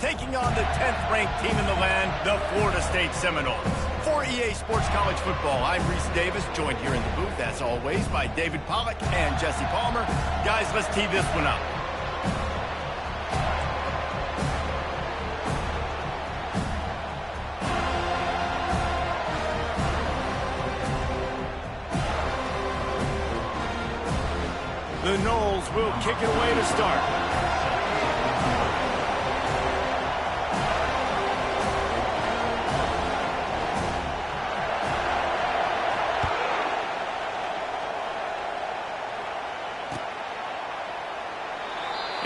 taking on the 10th-ranked team in the land, the Florida State Seminoles. For EA Sports College Football, I'm Reese Davis, joined here in the booth, as always, by David Pollack and Jesse Palmer. Guys, let's tee this one up. The Noles will kick it away to start.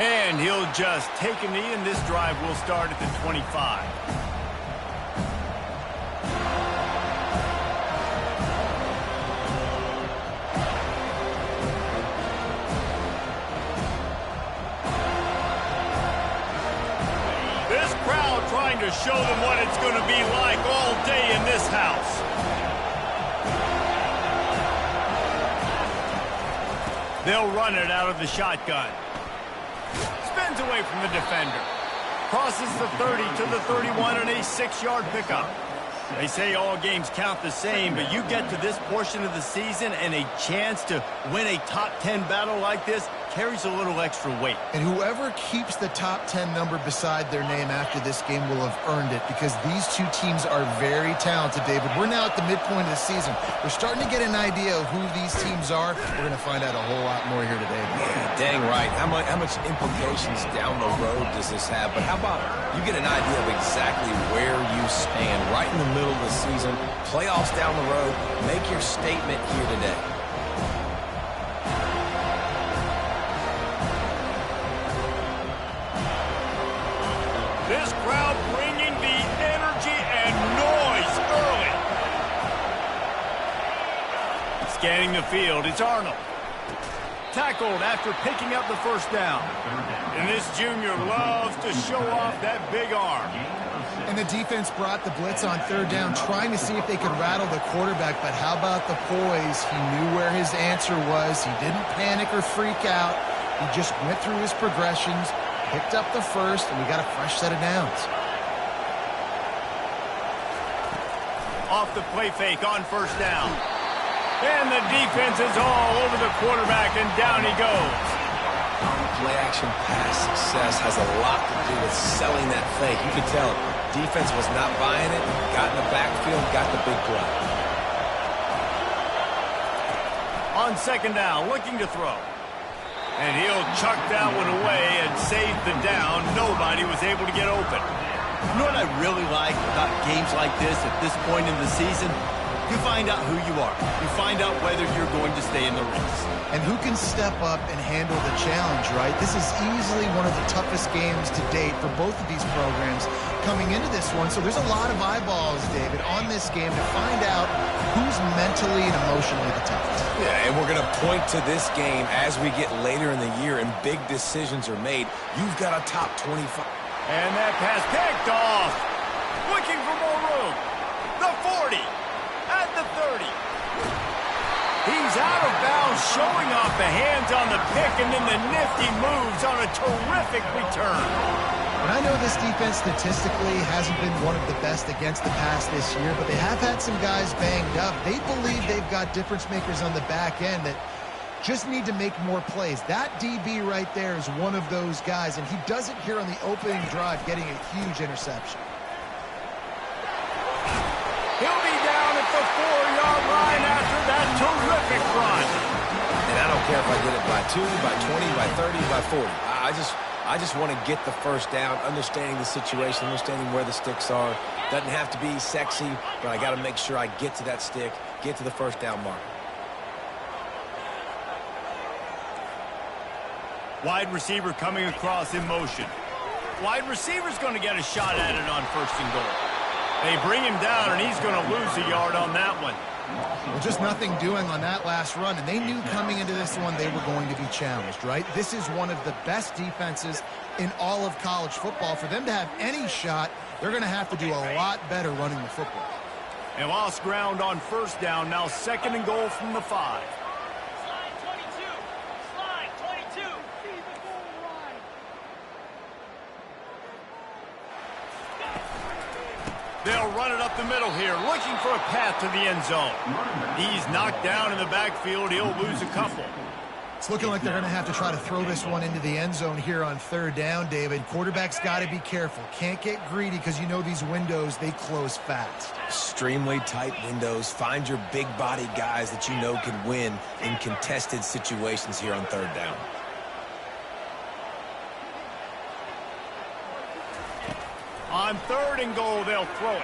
And he'll just take a knee, and this drive will start at the 25. This crowd trying to show them what it's going to be like all day in this house. They'll run it out of the shotgun. Spins away from the defender. Crosses the 30 to the 31 on a 6-yard pickup. They say all games count the same, but you get to this portion of the season and a chance to win a top 10 battle like this carries a little extra weight. And whoever keeps the top 10 number beside their name after this game will have earned it, because these two teams are very talented, David. We're now at the midpoint of the season. We're starting to get an idea of who these teams are. We're going to find out a whole lot more here today. Yeah, dang right. How much implications down the road does this have? But how about you get an idea of exactly where you stand right in the middle of the season, playoffs down the road, make your statement here today. This crowd bringing the energy and noise early. Scanning the field, it's Arnold. Tackled after picking up the first down. And this junior loves to show off that big arm. And the defense brought the blitz on third down, trying to see if they could rattle the quarterback. But how about the poise? He knew where his answer was. He didn't panic or freak out. He just went through his progressions, picked up the first, and we got a fresh set of downs. Off the play fake on first down. And the defense is all over the quarterback, and down he goes. Play-action pass success has a lot to do with selling that fake. You can tell defense was not buying it, got in the backfield, got the big play. On second down, looking to throw. And he'll chuck that one away and save the down. Nobody was able to get open. You know what I really like about games like this at this point in the season? You find out who you are. You find out whether you're going to stay in the race. And who can step up and handle the challenge, right? This is easily one of the toughest games to date for both of these programs coming into this one. So there's a lot of eyeballs, David, on this game to find out who's mentally and emotionally the toughest. Yeah, and we're going to point to this game as we get later in the year and big decisions are made. You've got a top 25. And that pass picked off. Looking for more room. The 40. At the 30. He's out of bounds, showing off the hands on the pick, and then the nifty moves on a terrific return. And I know this defense statistically hasn't been one of the best against the pass this year, but they have had some guys banged up. They believe they've got difference makers on the back end that just need to make more plays. That DB right there is one of those guys, and he does it here on the opening drive, getting a huge interception. He'll be down at the 4-yard line after that terrific run. And I don't care if I get it by 2, by 20, by 30, by 40. I just want to get the first down, understanding the situation, understanding where the sticks are. Doesn't have to be sexy, but I got to make sure I get to that stick, get to the first down mark. Wide receiver coming across in motion. Wide receiver's going to get a shot at it on first and goal. They bring him down, and he's going to lose a yard on that one. Well, just nothing doing on that last run, and they knew coming into this one they were going to be challenged, right? This is one of the best defenses in all of college football. For them to have any shot, they're going to have to do a lot better running the football. And lost ground on first down, now second and goal from the 5. They'll run it up the middle here, looking for a path to the end zone. He's knocked down in the backfield. He'll lose a couple. It's looking like they're going to have to try to throw this one into the end zone here on third down, David. Quarterback's got to be careful. Can't get greedy because you know these windows, they close fast. Extremely tight windows. Find your big body guys that you know can win in contested situations here on third down. On third and goal, they'll throw it.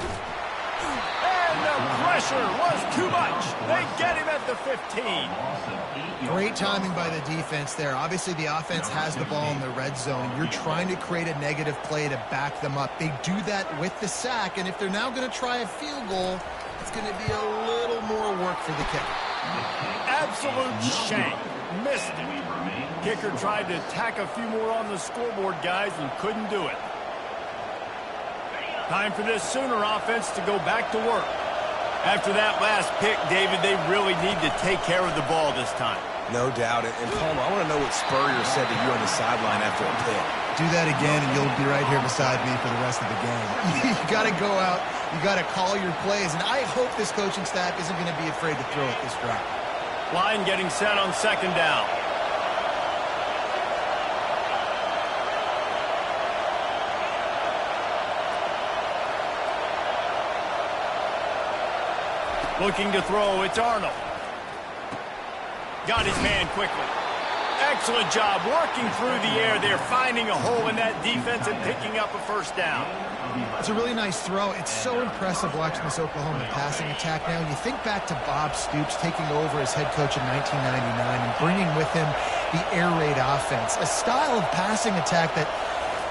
And the pressure was too much. They get him at the 15. Great timing by the defense there. Obviously, the offense has the ball in the red zone. You're trying to create a negative play to back them up. They do that with the sack, and if they're now going to try a field goal, it's going to be a little more work for the kicker. Absolute shame. Missed it. Kicker tried to tack a few more on the scoreboard, guys, and couldn't do it. Time for this Sooner offense to go back to work. After that last pick, David, they really need to take care of the ball this time. No doubt. And Palmer, I want to know what Spurrier said to you on the sideline after a pick. Do that again, and you'll be right here beside me for the rest of the game. You got to go out. You got to call your plays. And I hope this coaching staff isn't going to be afraid to throw it this drive. Line getting set on second down. Looking to throw, it's Arnold. Got his man quickly. Excellent job working through the air there, finding a hole in that defense and picking up a first down. It's a really nice throw. It's so impressive watching this Oklahoma passing attack now. You think back to Bob Stoops taking over as head coach in 1999 and bringing with him the air raid offense, a style of passing attack that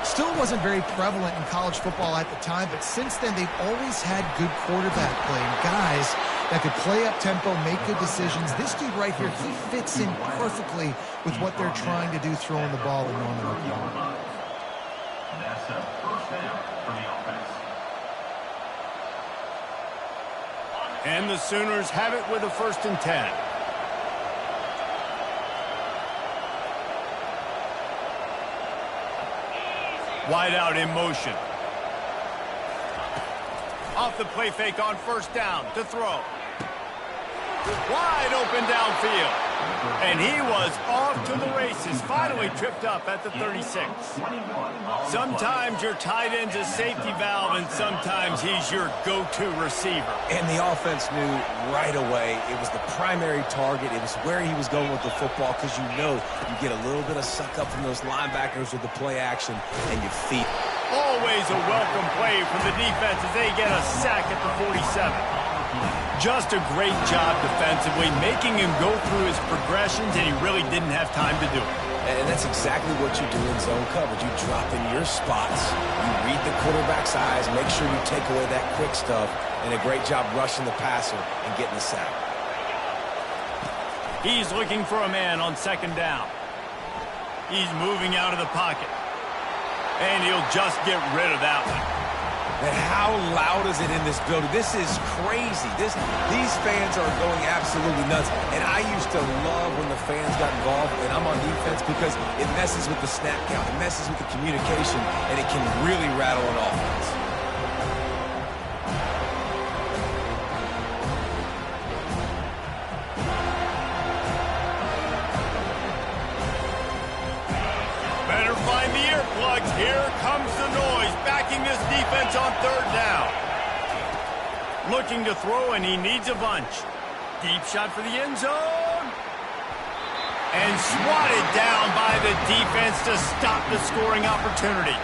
still wasn't very prevalent in college football at the time, but since then they've always had good quarterback play and guys that could play up tempo, make good decisions. This dude right here, he fits in perfectly with what they're trying to do throwing the ball in Norman, Oklahoma. That's a first down for the offense. And the Sooners have it with a 1st and 10. Wide out in motion. Off the play fake on 1st down to throw. Wide open downfield. And he was off to the races. Finally tripped up at the 36. Sometimes your tight end's a safety valve, and sometimes he's your go-to receiver. And the offense knew right away it was the primary target. It was where he was going with the football because you know you get a little bit of suck up from those linebackers with the play action, and you feed. Always a welcome play from the defense as they get a sack at the 47. Just a great job defensively, making him go through his progressions, and he really didn't have time to do it. And that's exactly what you do in zone coverage. You drop in your spots, you read the quarterback's eyes, make sure you take away that quick stuff, and a great job rushing the passer and getting the sack. He's looking for a man on 2nd down. He's moving out of the pocket. And he'll just get rid of that one. And how loud is it in this building? This is crazy. These fans are going absolutely nuts. And I used to love when the fans got involved, and I'm on defense, because it messes with the snap count. It messes with the communication, and it can really rattle an offense. Here comes the noise, backing this defense on 3rd down. Looking to throw, and he needs a bunch. Deep shot for the end zone. And swatted down by the defense to stop the scoring opportunity.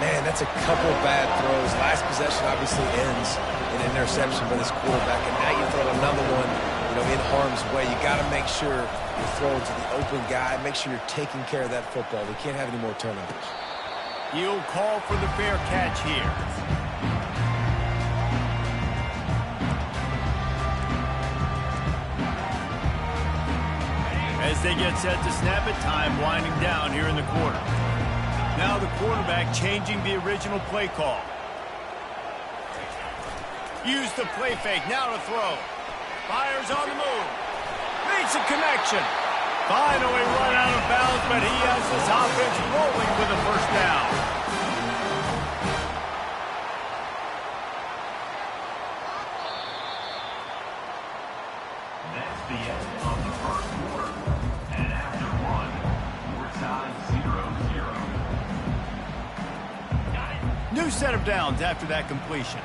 Man, that's a couple bad throws. Last possession obviously ends in an interception by this quarterback, and now you throw another one, in harm's way. You got to make sure you're throwing to the open guy. Make sure you're taking care of that football. We can't have any more turnovers. He'll call for the fair catch here. As they get set to snap it, time winding down here in the quarter. Now the quarterback changing the original play call. Use the play fake, now to throw. Fires on the move. Makes a connection. Finally run out of bounds, but he has this offense rolling with a 1st down. New set of downs after that completion.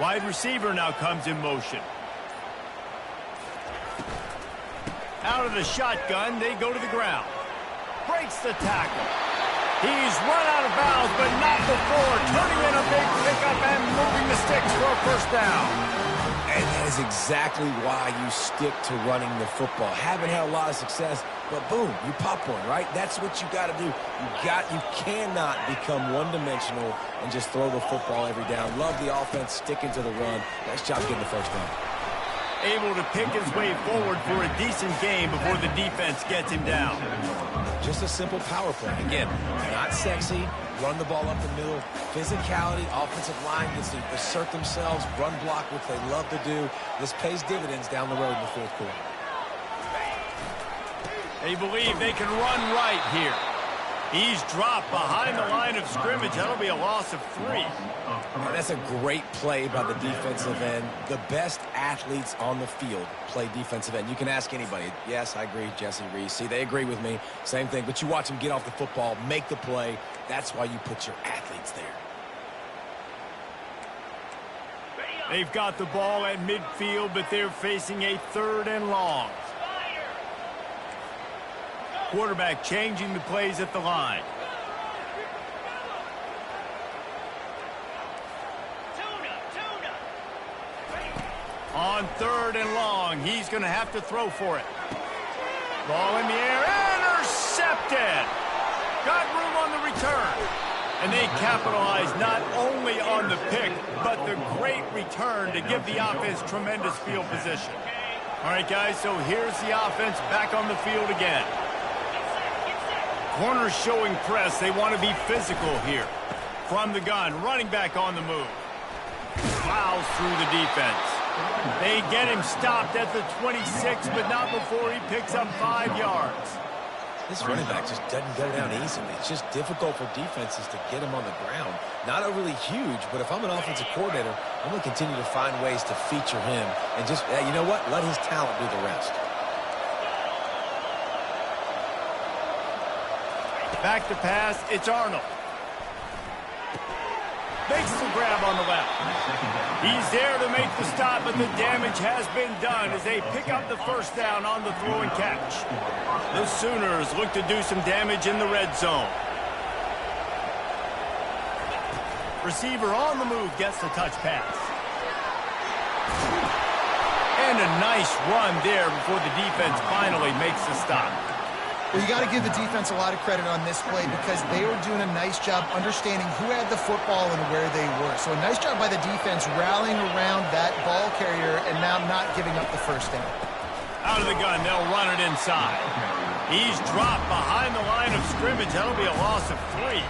Wide receiver now comes in motion. Out of the shotgun, they go to the ground. Breaks the tackle. He's run out of bounds, but not before turning in a big pickup and moving the sticks for a first down. And that is exactly why you stick to running the football. Haven't had a lot of success, but boom, you pop one, right? That's what you got to do. You cannot become one-dimensional and just throw the football every down. Love the offense, sticking to the run. Nice job getting the first down. Able to pick his way forward for a decent gain before the defense gets him down. Just a simple power play. Again, not sexy, run the ball up the middle, physicality, offensive line gets to assert themselves, run block, which they love to do. This pays dividends down the road in the fourth quarter. They believe they can run right here. He's dropped behind the line of scrimmage. That'll be a loss of 3. And that's a great play by the defensive end. The best athletes on the field play defensive end. You can ask anybody. Yes, I agree, Jesse Reese. See, they agree with me. Same thing. But you watch them get off the football, make the play. That's why you put your athletes there. They've got the ball at midfield, but they're facing a 3rd and long. Quarterback changing the plays at the line. On 3rd and long, he's going to have to throw for it. Ball in the air, intercepted. Got room on the return. And they capitalize not only on the pick, but the great return to give the offense tremendous field position. All right, guys, so here's the offense back on the field again. Corners showing press. They want to be physical here. From the gun, running back on the move. Plows through the defense. They get him stopped at the 26, but not before he picks up 5 yards. This running back just doesn't go down easily. It's just difficult for defenses to get him on the ground. Not overly huge, but if I'm an offensive coordinator, I'm going to continue to find ways to feature him and just, you know what, let his talent do the rest. Back to pass, it's Arnold. Makes the grab on the left. He's there to make the stop, but the damage has been done as they pick up the first down on the throw and catch. The Sooners look to do some damage in the red zone. Receiver on the move gets the touch pass. And a nice run there before the defense finally makes the stop. Well, you got to give the defense a lot of credit on this play because they were doing a nice job understanding who had the football and where they were. So a nice job by the defense rallying around that ball carrier and now not giving up the first down. Out of the gun, they'll run it inside. He's dropped behind the line of scrimmage. That'll be a loss of 3.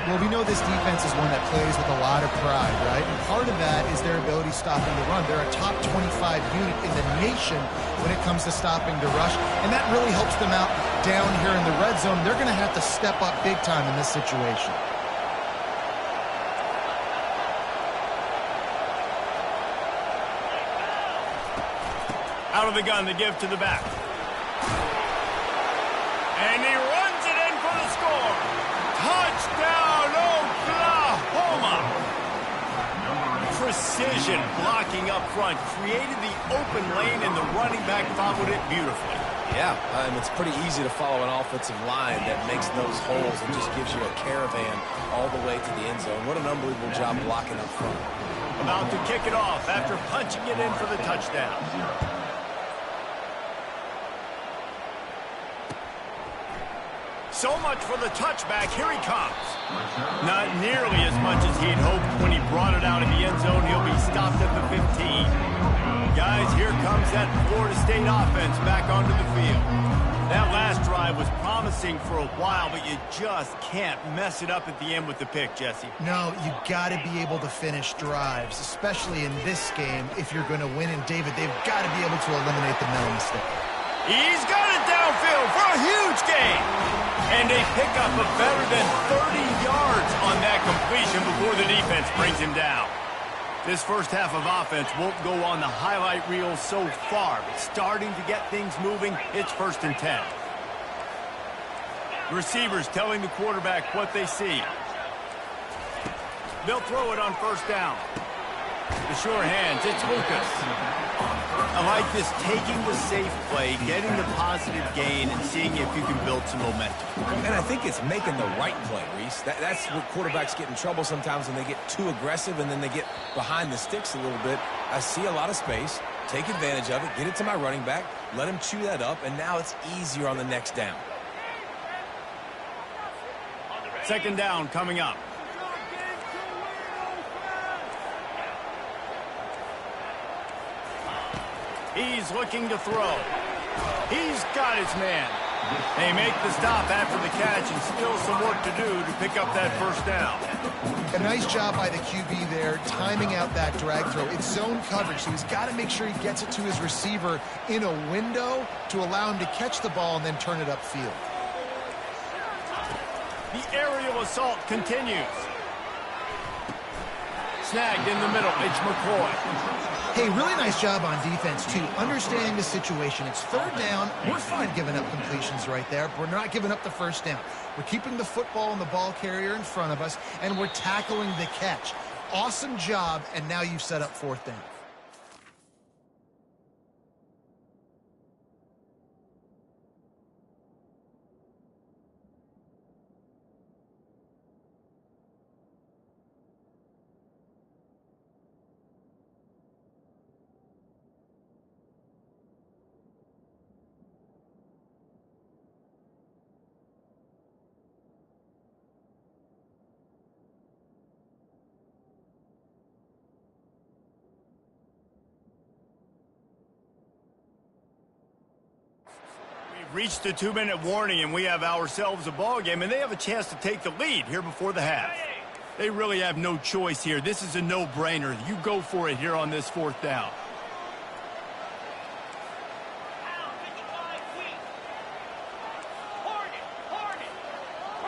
Well, we know this defense is one that plays with a lot of pride, right? And part of that is their ability stopping the run. They're a top 25 unit in the nation when it comes to stopping the rush, and that really helps them out down here in the red zone. They're going to have to step up big time in this situation. Out of the gun to give to the back. And he runs it in for the score. Touchdown, Oklahoma! Precision blocking up front created the open lane, and the running back followed it beautifully. Yeah, and it's pretty easy to follow an offensive line that makes those holes and just gives you a caravan all the way to the end zone. What an unbelievable job blocking up front. About to kick it off after punching it in for the touchdown. So much for the touchback. Here he comes. Not nearly as much as he'd hoped when he brought it out in the end zone. He'll be stopped at the 15. Guys, here comes that Florida State offense back onto the field. That last drive was promising for a while, but you just can't mess it up at the end with the pick, Jesse. No, you got to be able to finish drives, especially in this game if you're going to win. And, David, they've got to be able to eliminate the mental mistake. He's got it downfield for a huge gain. And they pick up a better than 30 yards on that completion before the defense brings him down. This first half of offense won't go on the highlight reel so far, but starting to get things moving. It's 1st and 10. Receivers telling the quarterback what they see. They'll throw it on 1st down. The sure hands, it's Lucas. I like this, taking the safe play, getting the positive gain, and seeing if you can build some momentum. And I think it's making the right play, Reese. That's where quarterbacks get in trouble sometimes when they get too aggressive and then they get behind the sticks a little bit. I see a lot of space, take advantage of it, get it to my running back, let him chew that up, and now it's easier on the next down. 2nd down coming up. He's looking to throw. He's got his man. They make the stop after the catch and still some work to do to pick up that 1st down. A nice job by the QB there, timing out that drag throw. It's zone coverage, so he's got to make sure he gets it to his receiver in a window to allow him to catch the ball and then turn it upfield. The aerial assault continues. Snagged in the middle. It's McCoy. Hey, really nice job on defense, too, understanding the situation. It's 3rd down. We're fine giving up completions right there, but we're not giving up the 1st down. We're keeping the football and the ball carrier in front of us, and we're tackling the catch. Awesome job, and now you've set up 4th down. Reached the 2-minute warning, and we have ourselves a ball game, and they have a chance to take the lead here before the half. They really have no choice here. This is a no-brainer. You go for it here on this 4th down.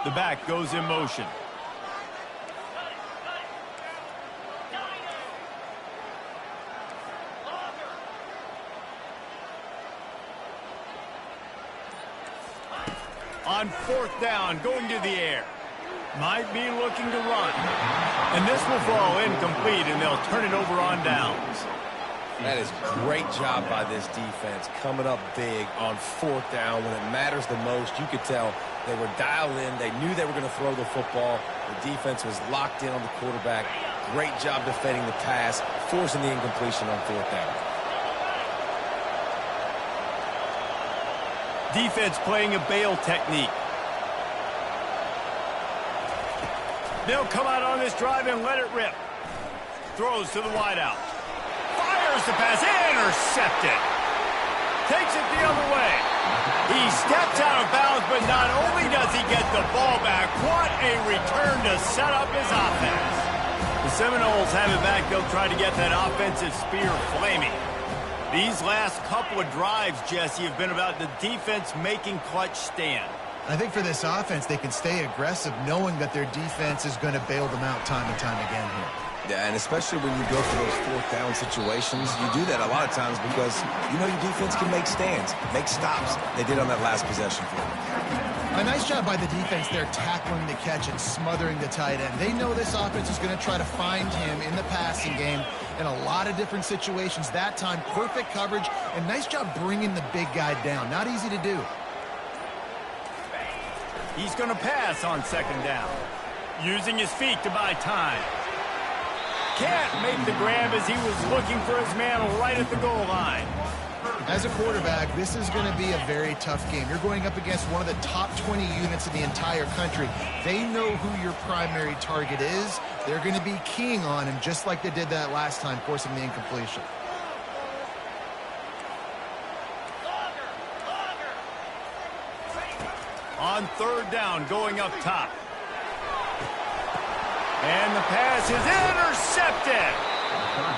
The back goes in motion. On 4th down, going to the air. Might be looking to run. And this will fall incomplete, and they'll turn it over on downs. That is great job by this defense, coming up big on 4th down when it matters the most. You could tell they were dialed in. They knew they were going to throw the football. The defense was locked in on the quarterback. Great job defending the pass, forcing the incompletion on 4th down. Defense playing a bail technique. They'll come out on this drive and let it rip. Throws to the wideout. Fires the pass. Intercepted. Takes it the other way. He steps out of bounds, but not only does he get the ball back, what a return to set up his offense. The Seminoles have it back. They'll try to get that offensive spear flaming. These last couple of drives, Jesse, have been about the defense making clutch stand. I think for this offense, they can stay aggressive knowing that their defense is going to bail them out time and time again here. Yeah, and especially when you go for those 4th down situations, you do that a lot of times because you know your defense can make stands, make stops. They did on that last possession for them. A nice job by the defense there tackling the catch and smothering the tight end. They know this offense is going to try to find him in the passing game in a lot of different situations. That time, perfect coverage, and nice job bringing the big guy down. Not easy to do. He's going to pass on 2nd down. Using his feet to buy time. Can't make the grab as he was looking for his man right at the goal line. As a quarterback, this is going to be a very tough game. You're going up against one of the top 20 units in the entire country. They know who your primary target is. They're going to be keying on him just like they did that last time, forcing the incompletion. On 3rd down, going up top. And the pass is intercepted.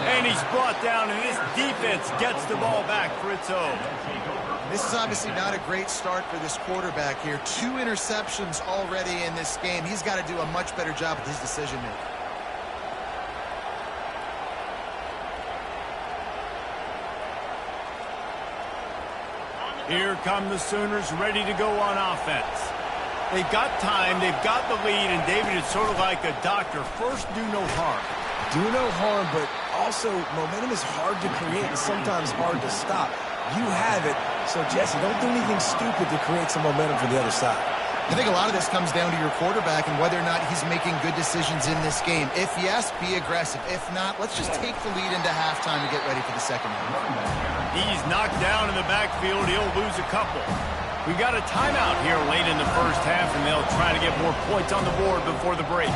And he's brought down, and this defense gets the ball back for its own. This is obviously not a great start for this quarterback here. 2 interceptions already in this game. He's got to do a much better job with his decision-making. Here come the Sooners ready to go on offense. They've got time, they've got the lead, and David, it's sort of like a doctor. First, do no harm. Do no harm, but also momentum is hard to create and sometimes hard to stop. You have it, so Jesse, don't do anything stupid to create some momentum for the other side. I think a lot of this comes down to your quarterback and whether or not he's making good decisions in this game. If yes, be aggressive. If not, let's just take the lead into halftime and get ready for the second half. He's knocked down in the backfield. He'll lose a couple. We've got a timeout here late in the first half, and they'll try to get more points on the board before the break.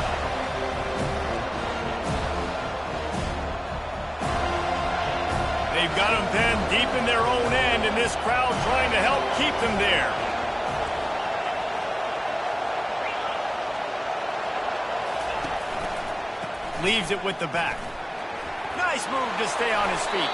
They've got them pinned deep in their own end, and this crowd trying to help keep them there. Leaves it with the back. Nice move to stay on his feet.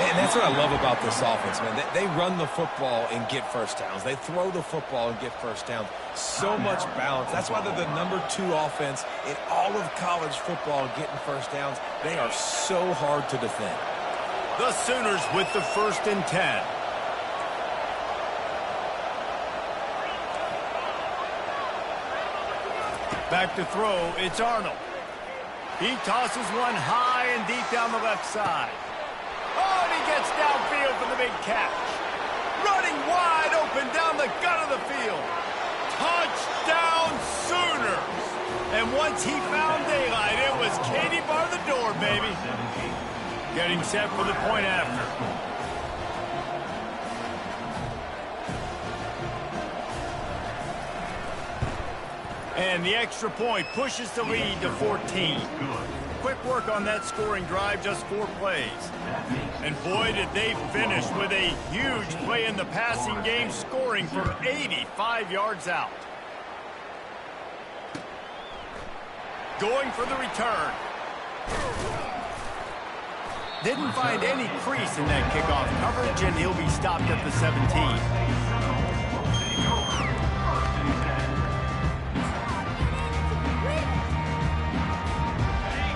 And that's what I love about this offense, man. They run the football and get first downs. They throw the football and get first downs. So much balance. That's why they're the #2 offense in all of college football getting first downs. They are so hard to defend. The Sooners with the 1st and 10. Back to throw, it's Arnold. He tosses one high and deep down the left side. Oh, and he gets downfield for the big catch. Running wide open down the gut of the field. Touchdown Sooners. And once he found daylight, it was Katie bar the door, baby. Getting set for the point after. And the extra point pushes the lead to 14. Quick work on that scoring drive, just 4 plays. And boy, did they finish with a huge play in the passing game, scoring from 85 yards out. Going for the return. Didn't find any crease in that kickoff coverage, and he'll be stopped at the 17.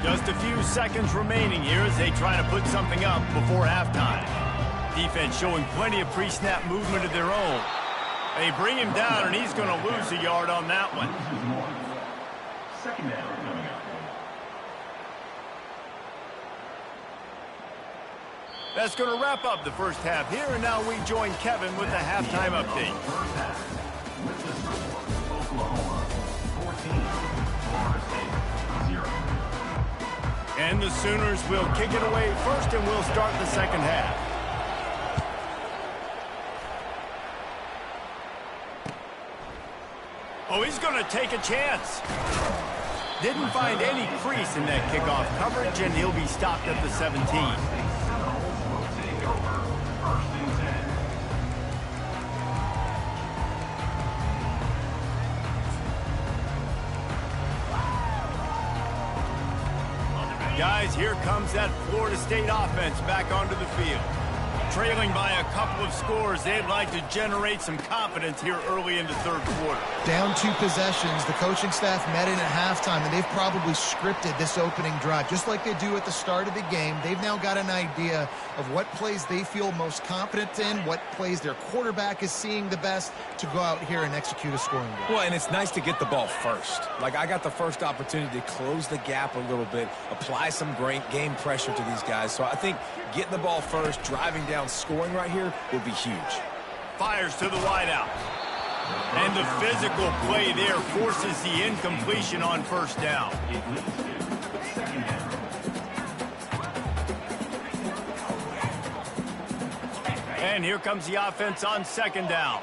Just a few seconds remaining here as they try to put something up before halftime. Defense showing plenty of pre-snap movement of their own. They bring him down, and he's going to lose a yard on that one. Second down coming up. That's going to wrap up the first half here, and now we join Kevin with the halftime update. First half. With the score, Oklahoma 14, Florida State 0. And the Sooners will kick it away first, and we'll start the second half. Oh, he's going to take a chance. Didn't find any crease in that kickoff coverage, and he'll be stopped at the 17. Guys, here comes that Florida State offense back onto the field. Trailing by a couple of scores, they'd like to generate some confidence here early in the third quarter. Down 2 possessions, the coaching staff met in at halftime, and they've probably scripted this opening drive. Just like they do at the start of the game, they've now got an idea of what plays they feel most confident in, what plays their quarterback is seeing the best to go out here and execute a scoring goal. Well, and it's nice to get the ball first. Like, I got the first opportunity to close the gap a little bit, apply some great game pressure to these guys. So I think getting the ball first, driving down, scoring right here would be huge. Fires to the wideout. And the physical play there forces the incompletion on first down. And here comes the offense on second down.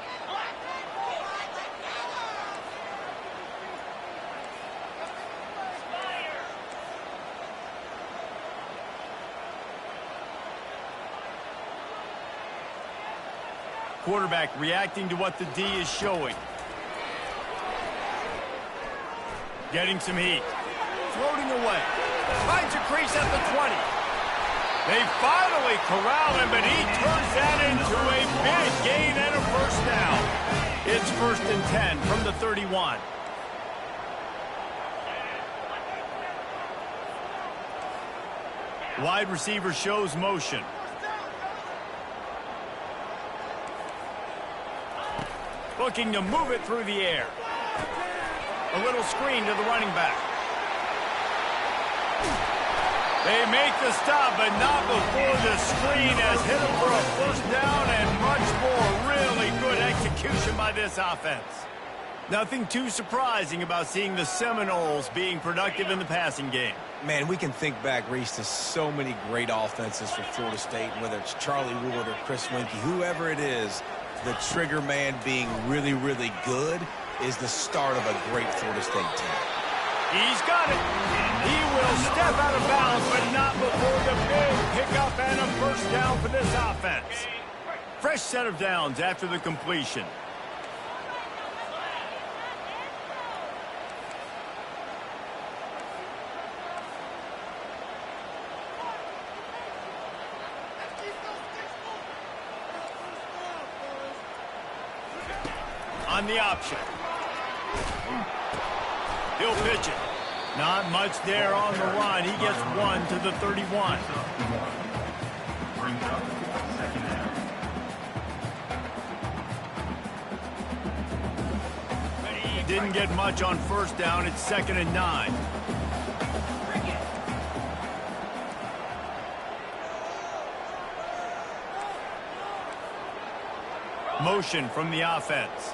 Quarterback reacting to what the D is showing. Getting some heat. Floating away. Finds a crease at the 20. They finally corral him, but he turns that into a big gain and a first down. It's 1st and 10 from the 31. Wide receiver shows motion. Looking to move it through the air. A little screen to the running back. They make the stop, but not before the screen has hit them for a first down and much more. Really good execution by this offense. Nothing too surprising about seeing the Seminoles being productive in the passing game. Man, we can think back, Reese, to so many great offenses for Florida State, whether it's Charlie Wood or Chris Winkie, whoever it is, the trigger man being really, really good is the start of a great Florida State team. He's got it. He will step out of bounds, but not before the big pickup and a first down for this offense. Fresh set of downs after the completion. On the option. He'll pitch it. Not much there on the run. He gets one to the 31. Brings up second down. Didn't get much on first down. It's 2nd and 9. Motion from the offense.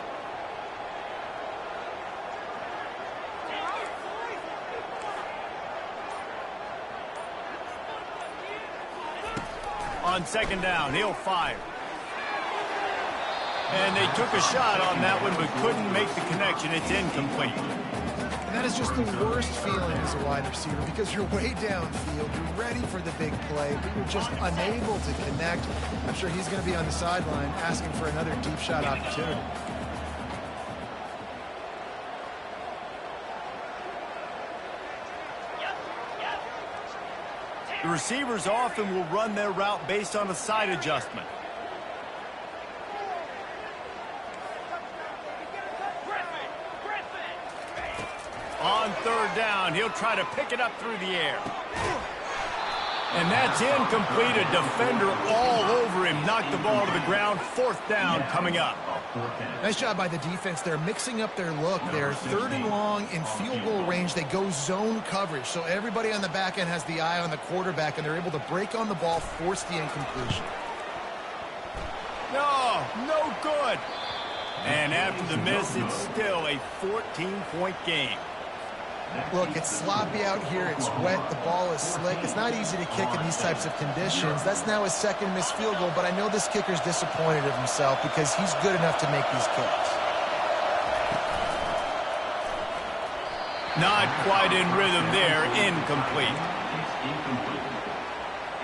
On 2nd down, he'll fire. And they took a shot on that one, but couldn't make the connection. It's incomplete. And that is just the worst feeling as a wide receiver because you're way downfield, you're ready for the big play, but you're just unable to connect. I'm sure he's going to be on the sideline asking for another deep shot opportunity. The receivers often will run their route based on a side adjustment. On 3rd down, he'll try to pick it up through the air. And that's incomplete. A defender all over him. Knocked the ball to the ground. 4th down coming up. Nice job by the defense. They're mixing up their look. They're 3rd and long in field goal range. They go zone coverage. So everybody on the back end has the eye on the quarterback, and they're able to break on the ball, force the incompletion. No good. And after the miss, it's still a 14-point game. Look, it's sloppy out here. It's wet. The ball is slick. It's not easy to kick in these types of conditions. That's now his 2nd missed field goal, but I know this kicker's disappointed of himself because he's good enough to make these kicks. Not quite in rhythm there. Incomplete. It's incomplete.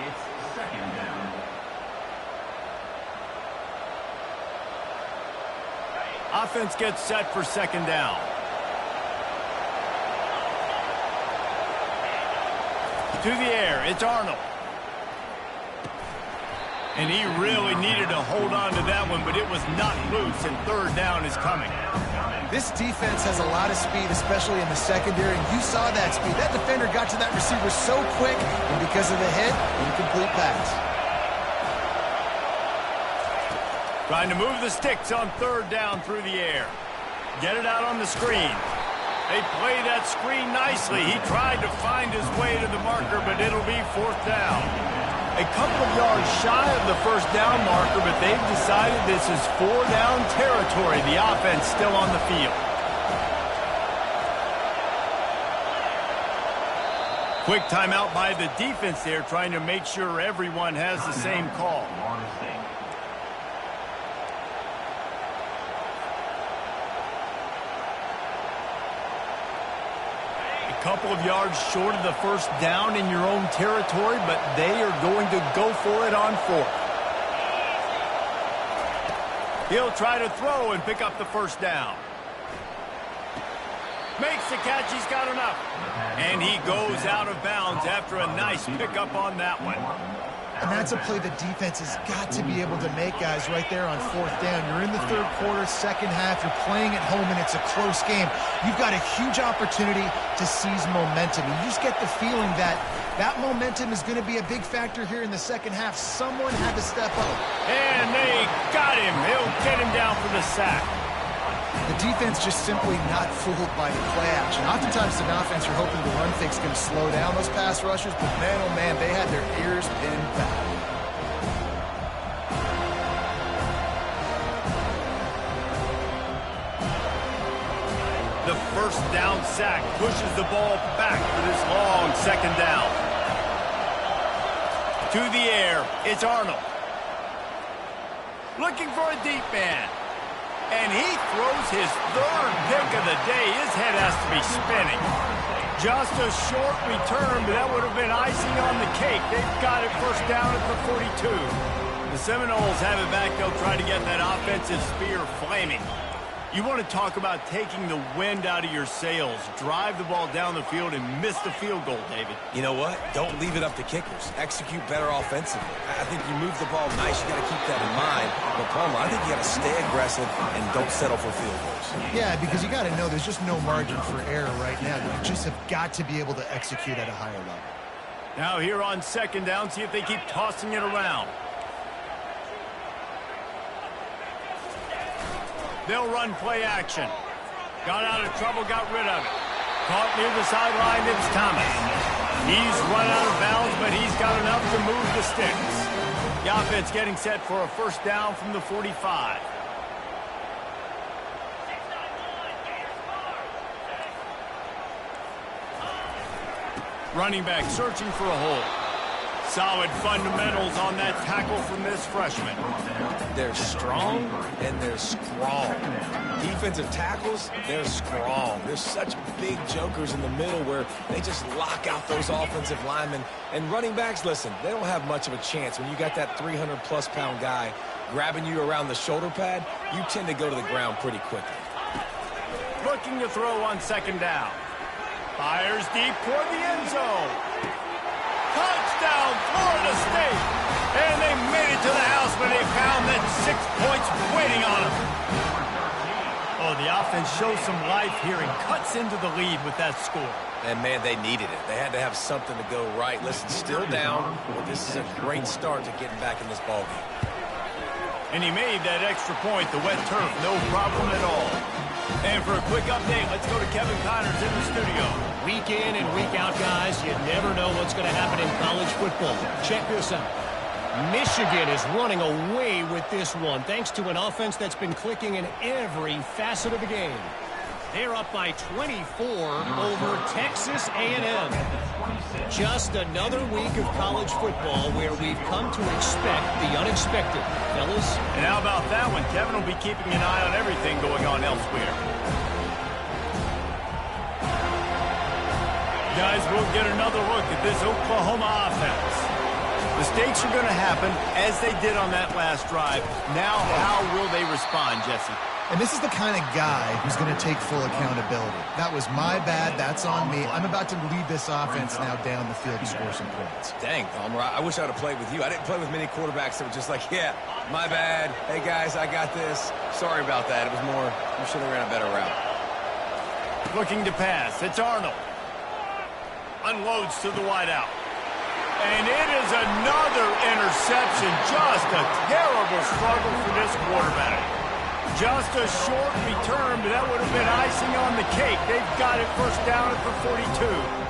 It's 2nd down. Offense gets set for 2nd down. To the air, it's Arnold. And he really needed to hold on to that one, but it was not loose, and 3rd down is coming. This defense has a lot of speed, especially in the secondary, and you saw that speed. That defender got to that receiver so quick, and because of the hit, incomplete pass. Trying to move the sticks on 3rd down through the air. Get it out on the screen. They play that screen nicely. He tried to find his way to the marker, but it'll be 4th down. A couple of yards shy of the first down marker, but they've decided this is 4-down territory. The offense still on the field. Quick timeout by the defense there, trying to make sure everyone has the same call. Couple of yards short of the first down in your own territory, but they are going to go for it on 4th. He'll try to throw and pick up the first down. Makes the catch. He's got enough. And he goes out of bounds after a nice pickup on that one. And that's a play the defense has got to be able to make, guys, right there on 4th down. You're in the 3rd quarter, 2nd half. You're playing at home, and it's a close game. You've got a huge opportunity to seize momentum. You just get the feeling that that momentum is going to be a big factor here in the 2nd half. Someone had to step up. And they got him. He'll get him down for the sack. The defense just simply not fooled by the play action. Oftentimes, in offense, you're hoping the run fake's going to slow down those pass rushers, but man, oh man, they had their ears pinned back. The first down sack pushes the ball back for this long second down. To the air, it's Arnold. Looking for a deep man. And he throws his third pick of the day. His head has to be spinning. Just a short return, but that would have been icing on the cake. They've got it first down at the 42. The Seminoles have it back. They'll try to get that offensive spear flaming. You want to talk about taking the wind out of your sails. Drive the ball down the field and miss the field goal, David. You know what? Don't leave it up to kickers. Execute better offensively. I think you move the ball nice. You got to keep that in mind. But, Palmer, I think you got to stay aggressive and don't settle for field goals. Yeah, because you got to know there's just no margin for error right now. You just have got to be able to execute at a higher level. Now here on second down, see if they keep tossing it around. They'll run play action. Got out of trouble, got rid of it. Caught near the sideline, it's Thomas. He's run out of bounds, but he's got enough to move the sticks. The offense getting set for a first down from the 45. Running back searching for a hole. Solid fundamentals on that tackle from this freshman. They're strong and they're strong. Defensive tackles, they're strong. There's such big jokers in the middle where they just lock out those offensive linemen. And running backs, listen, they don't have much of a chance. When you got that 300-plus pound guy grabbing you around the shoulder pad, you tend to go to the ground pretty quickly. Looking to throw on second down. Fires deep toward the end zone. Touchdown, Florida State. And they made it to the house when they found that 6 points waiting on them. Oh, the offense shows some life here and cuts into the lead with that score. And, man, they needed it. They had to have something to go right. Listen, still down, but this is a great start to getting back in this ballgame. And he made that extra point, the wet turf, no problem at all. And for a quick update, let's go to Kevin Connors in the studio. Week in and week out, guys, you never know what's going to happen in college football. Check this out. Michigan is running away with this one, thanks to an offense that's been clicking in every facet of the game. They're up by 24 over Texas A&M. Just another week of college football where we've come to expect the unexpected, fellas. And how about that one? Kevin will be keeping an eye on everything going on elsewhere. Guys, we'll get another look at this Oklahoma offense. Mistakes are going to happen, as they did on that last drive. Now, how will they respond, Jesse? And this is the kind of guy who's going to take full accountability. That was my bad. That's on me. I'm about to lead this offense now down the field to score some points. Dang, Palmer, I wish I would have played with you. I didn't play with many quarterbacks that were just like, yeah, my bad. Hey, guys, I got this. Sorry about that. It was more, you should have ran a better route. Looking to pass. It's Arnold. Unloads to the wideout. And it is another interception. Just a terrible struggle for this quarterback. Just a short return, but that would have been icing on the cake. They've got it first down at the 42.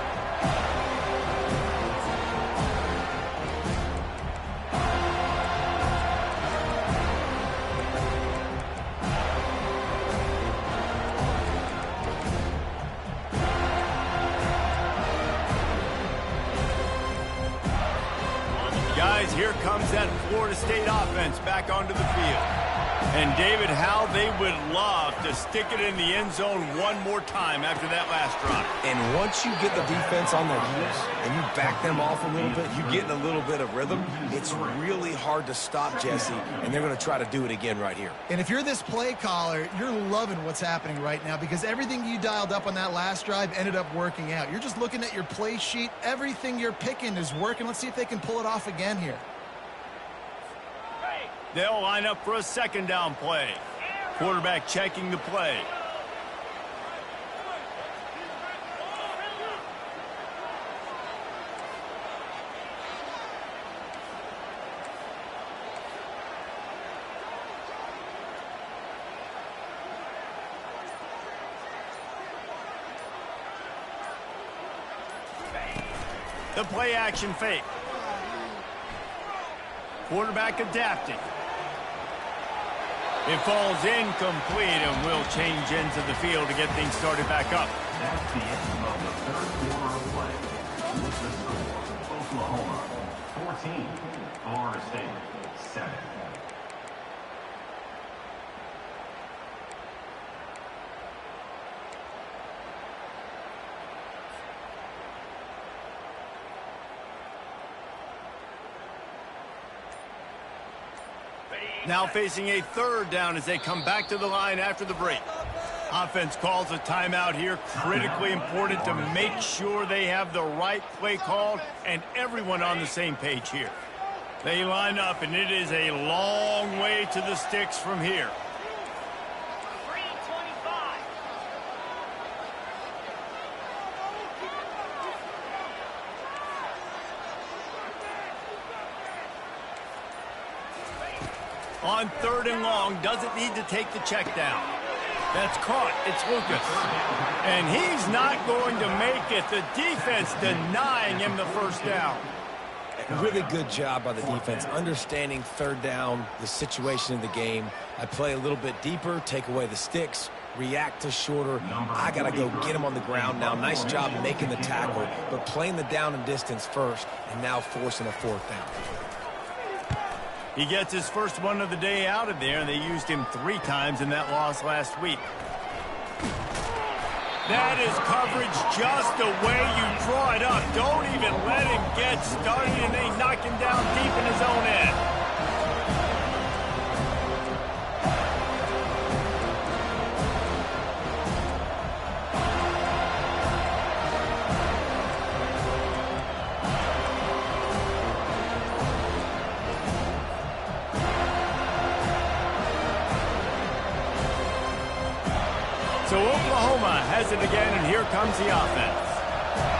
Guys, here comes that Florida State offense back onto the field. And, David, how they would love to stick it in the end zone one more time after that last drive. And once you get the defense on their heels and you back them off a little bit, you get in a little bit of rhythm, it's really hard to stop, Jesse, and they're going to try to do it again right here. And if you're this play caller, you're loving what's happening right now because everything you dialed up on that last drive ended up working out. You're just looking at your play sheet. Everything you're picking is working. Let's see if they can pull it off again here. They'll line up for a second down play. Quarterback checking the play. The play action fake. Quarterback adapting. It falls incomplete and will change ends of the field to get things started back up. That's the end of the third quarter of play. With the score, Oklahoma 14, Florida State 7. Now facing a third down as they come back to the line after the break. Offense calls a timeout here. Critically important to make sure they have the right play called and everyone on the same page here. They line up, and it is a long way to the sticks from here. On third and long, doesn't need to take the check down. That's caught. It's Lucas. And he's not going to make it. The defense denying him the first down. Really good job by the defense, understanding third down, the situation in the game. I play a little bit deeper, take away the sticks, react to shorter. I got to go get him on the ground now. Nice job making the tackle, but playing the down and distance first, and now forcing a fourth down. He gets his first one of the day out of there, and they used him 3 times in that loss last week. That is coverage just the way you draw it up. Don't even let him get started, and they knock him down deep in his own end. So Oklahoma has it again, and here comes the offense.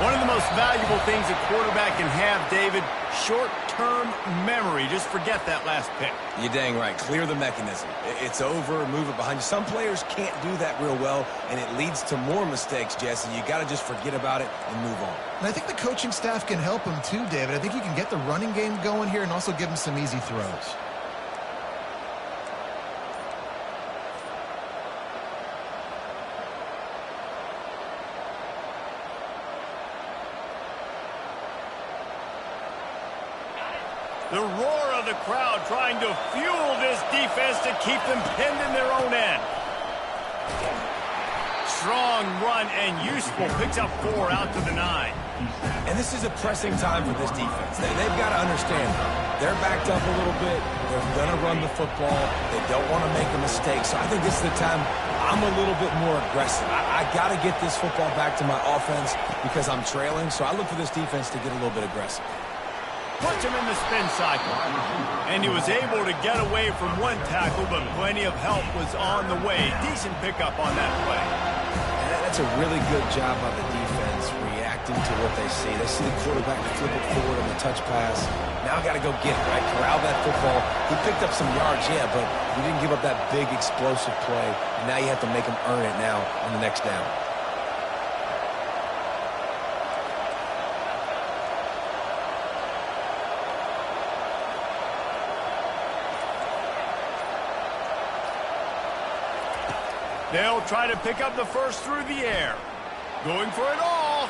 One of the most valuable things a quarterback can have, David, short-term memory. Just forget that last pick. You're dang right. Clear the mechanism. It's over, move it behind you. Some players can't do that real well, and it leads to more mistakes, Jesse. You got to just forget about it and move on. And I think the coaching staff can help him too, David. I think he can get the running game going here and also give him some easy throws. The roar of the crowd trying to fuel this defense to keep them pinned in their own end. Strong run and useful. Picks up 4 out to the 9. And this is a pressing time for this defense. They've got to understand they're backed up a little bit. They're going to run the football. They don't want to make a mistake. So I think this is the time I'm a little bit more aggressive. I got to get this football back to my offense because I'm trailing. So I look for this defense to get a little bit aggressive. Puts him in the spin cycle. And he was able to get away from one tackle, but plenty of help was on the way. Decent pickup on that play. And that's a really good job by the defense, reacting to what they see. They see the quarterback flip it forward on the touch pass. Now got to go get it, right? Corral that football. He picked up some yards, yeah, but he didn't give up that big explosive play. And now you have to make him earn it now on the next down. They'll try to pick up the first through the air. Going for it all.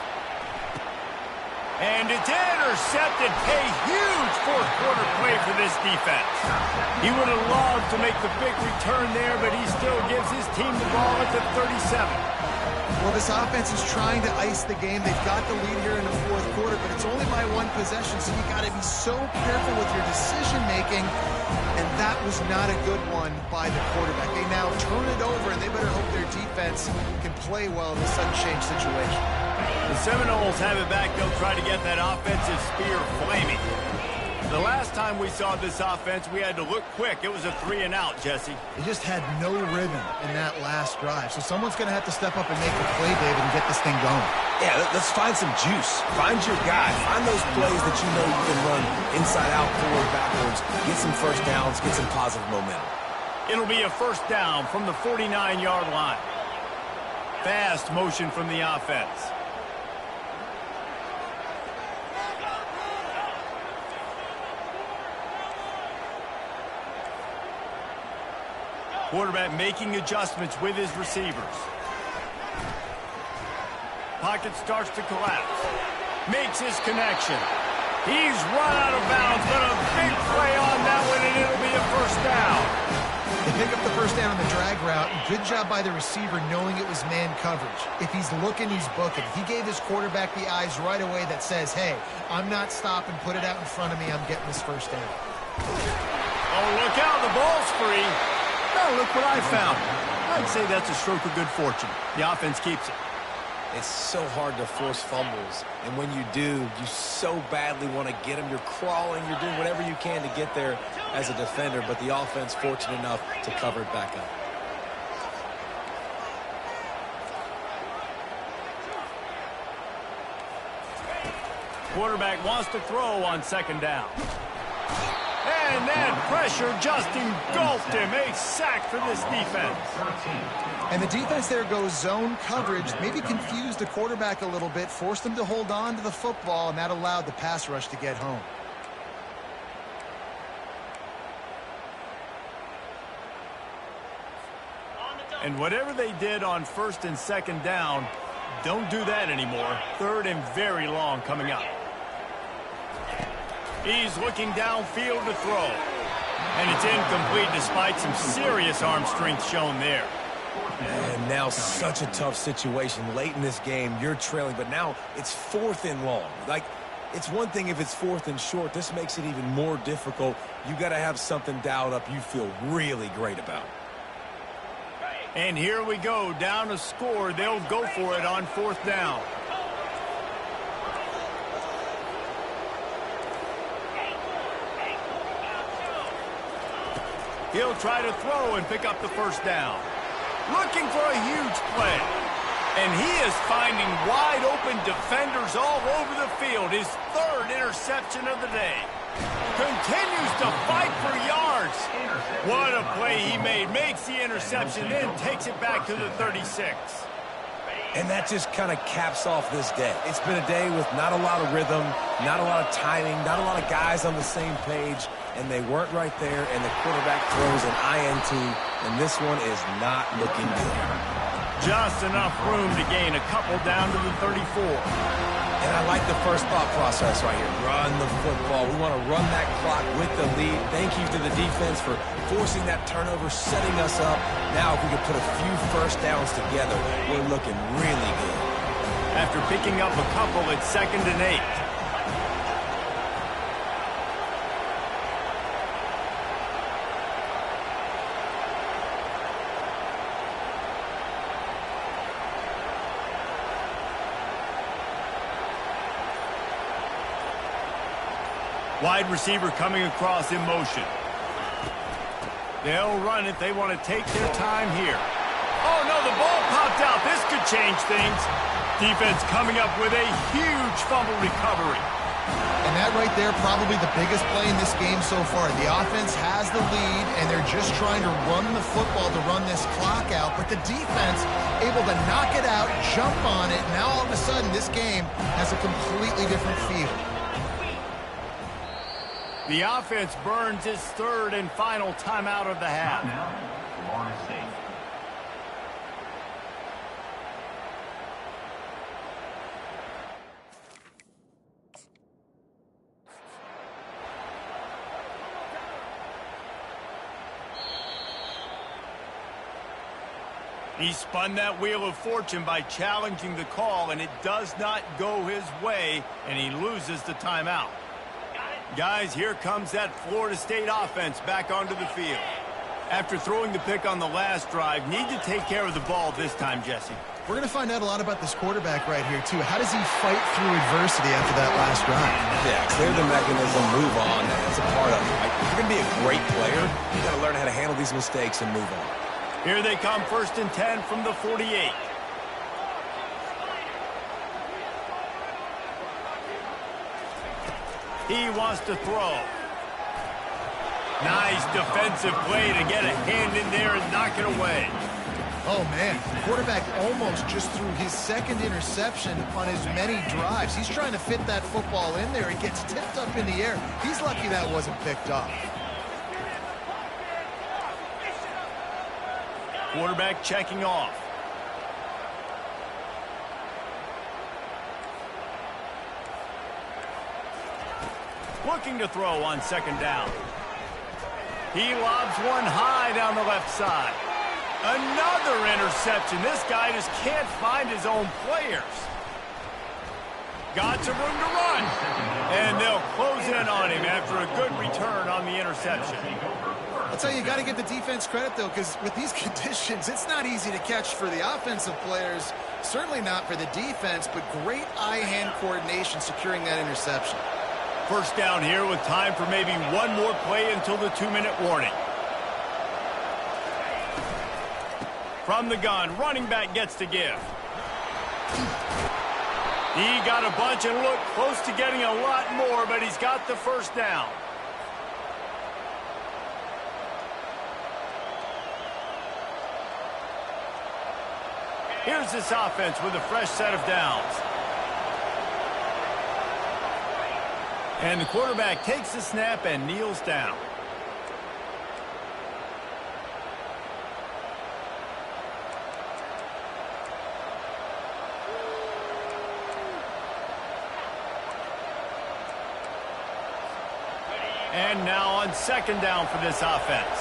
And it's intercepted. A huge fourth quarter play for this defense. He would have loved to make the big return there, but he still gives his team the ball at the 37. Well, this offense is trying to ice the game. They've got the lead here in the fourth quarter, but it's only by 1 possession, so you got to be so careful with your decision-making, and that was not a good one by the quarterback. They now turn it over, and they better hope their defense can play well in this sudden change situation. The Seminoles have it back. They'll try to get that offensive spear flaming. The last time we saw this offense, we had to look quick. It was a 3-and-out, Jesse. They just had no rhythm in that last drive. So someone's going to have to step up and make the play, David, and get this thing going. Yeah, let's find some juice. Find your guy. Find those plays that you know you can run inside out, forward, backwards. Get some first downs. Get some positive momentum. It'll be a first down from the 49-yard line. Fast motion from the offense. Quarterback making adjustments with his receivers. Pocket starts to collapse. Makes his connection. He's run out of bounds, but a big play on that one, and it'll be a first down. They pick up the first down on the drag route. Good job by the receiver knowing it was man coverage. If he's looking, he's booking. He gave his quarterback the eyes right away that says, hey, I'm not stopping. Put it out in front of me. I'm getting this first down. Oh, look out. The ball's free. Now look what I found. I'd say that's a stroke of good fortune. The offense keeps it. It's so hard to force fumbles, and when you do, you so badly want to get them. You're crawling, you're doing whatever you can to get there as a defender, but the offense fortunate enough to cover it back up. Quarterback wants to throw on second down. And then pressure just engulfed him. A sack for this defense. And the defense there goes zone coverage, maybe confused the quarterback a little bit, forced him to hold on to the football, and that allowed the pass rush to get home. And whatever they did on first and second down, don't do that anymore. Third and very long coming up. He's looking downfield to throw. And it's incomplete despite some serious arm strength shown there. And now such a tough situation. Late in this game, you're trailing, but now it's fourth and long. Like, it's one thing if it's fourth and short. This makes it even more difficult. You got to have something dialed up you feel really great about. And here we go, down a score. They'll go for it on fourth down. He'll try to throw and pick up the first down. Looking for a huge play. And he is finding wide open defenders all over the field. His third interception of the day. Continues to fight for yards. What a play he made. Makes the interception, then takes it back to the 36. And that just kind of caps off this day. It's been a day with not a lot of rhythm, not a lot of timing, not a lot of guys on the same page, and they weren't right there, and the quarterback throws an INT, and this one is not looking good. Just enough room to gain a couple down to the 34. And I like the first thought process right here. Run the football. We want to run that clock with the lead. Thank you to the defense for forcing that turnover, setting us up. Now if we can put a few first downs together, we're looking really good. After picking up a couple, it's 2nd and 8. Wide receiver coming across in motion. They'll run it. They want to take their time here. Oh, no, the ball popped out. This could change things. Defense coming up with a huge fumble recovery. And that right there, probably the biggest play in this game so far. The offense has the lead, and they're just trying to run the football to run this clock out. But the defense able to knock it out, jump on it. Now all of a sudden, this game has a completely different feel. The offense burns its third and final timeout of the half. Now, Florida State. He spun that wheel of fortune by challenging the call, and it does not go his way, and he loses the timeout. Guys, here comes that Florida State offense back onto the field. After throwing the pick on the last drive, need to take care of the ball this time, Jesse. We're going to find out a lot about this quarterback right here, too. How does he fight through adversity after that last drive? Yeah, clear the mechanism, move on. That's a part of it. Right? If you're going to be a great player, you got to learn how to handle these mistakes and move on. Here they come, 1st and 10 from the 48. He wants to throw. Nice defensive play to get a hand in there and knock it away. Oh, man. The quarterback almost just threw his second interception on as many drives. He's trying to fit that football in there. It gets tipped up in the air. He's lucky that wasn't picked up. quarterback checking off. Looking to throw on second down. He lobs one high down the left side. Another interception. This guy just can't find his own players. Got some room to run. And they'll close in on him after a good return on the interception. I'll tell you, got to give the defense credit, though, because with these conditions, it's not easy to catch for the offensive players. Certainly not for the defense, but great eye-hand coordination securing that interception. First down here with time for maybe one more play until the 2-minute warning. From the gun, running back gets to give. He got a bunch and looked close to getting a lot more, but he's got the first down. Here's this offense with a fresh set of downs. And the quarterback takes the snap and kneels down. And now on second down for this offense.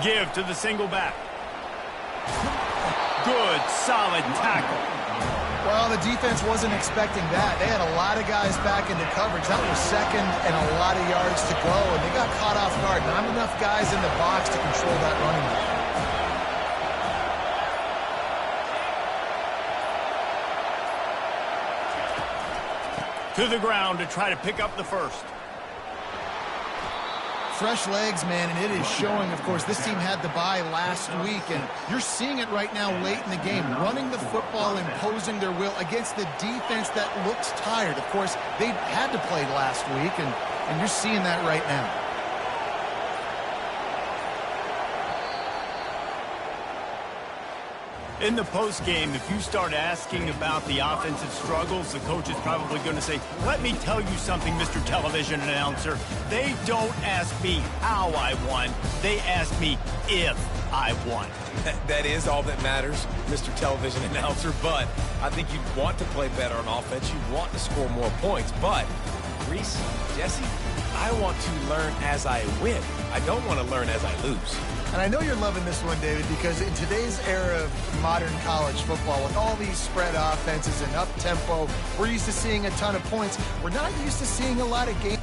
Give to the single back. Good, solid tackle. Well, the defense wasn't expecting that. They had a lot of guys back into coverage. That was second and a lot of yards to go, and they got caught off guard. Not enough guys in the box to control that running back. To the ground to try to pick up the first. Fresh legs, man, and it is showing. Of course, this team had the bye last week, and you're seeing it right now late in the game. Running the football, imposing their will against the defense that looks tired. Of course, they had to play last week, and you're seeing that right now. In the postgame, if you start asking about the offensive struggles, the coach is probably going to say, let me tell you something, Mr. Television Announcer. They don't ask me how I won. They ask me if I won. That is all that matters, Mr. Television Announcer, but I think you'd want to play better on offense. You'd want to score more points, but Reese, Jesse, I want to learn as I win. I don't want to learn as I lose. And I know you're loving this one, David, because in today's era of modern college football, with all these spread offenses and up-tempo, we're used to seeing a ton of points. We're not used to seeing a lot of games.